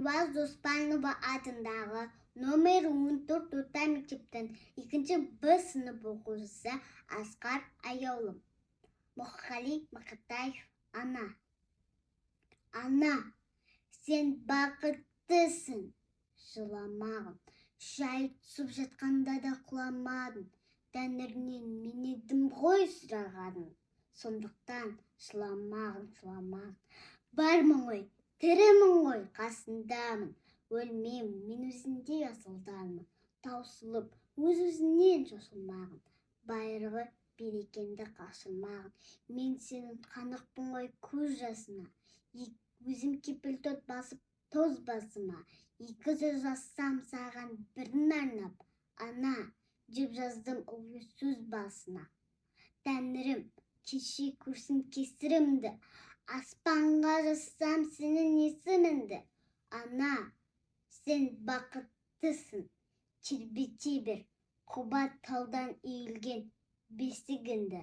Нұрбаз Доспанова атындағы номер 14 орта мектептің 2 Б сынып оқушысы Асқар Аяулым. Мұқағали Мақатаев. Ана. Ана, сен бақыттысың, жыламағын. Шай түсіп жатқанда да құламадың. Тәңірінен мен едім ғой сұрағаның. Сондықтан жыламағын. Бармын ғой, тірімін ғой, қасындамын. Өлмеймін, мен өзіңдей асылданмын. Таусылып, өз-өзінен шошылмағын. Байырғы берекемді қашырмағын. Мен сенің қанықпын ғой көз жасына. Өзім кепіл-тот басып тоз басыма. 2 сөз жазсам саған бірін арнап. Ана, деп жаздым ұлы сөз басына. Тәңірім, кеше көрсін кесірімді. Аспанға жазсам сенің есіміңді. Ана, сен бақыттысың. Тербете бер, құба талдан үйілген бесігіңді.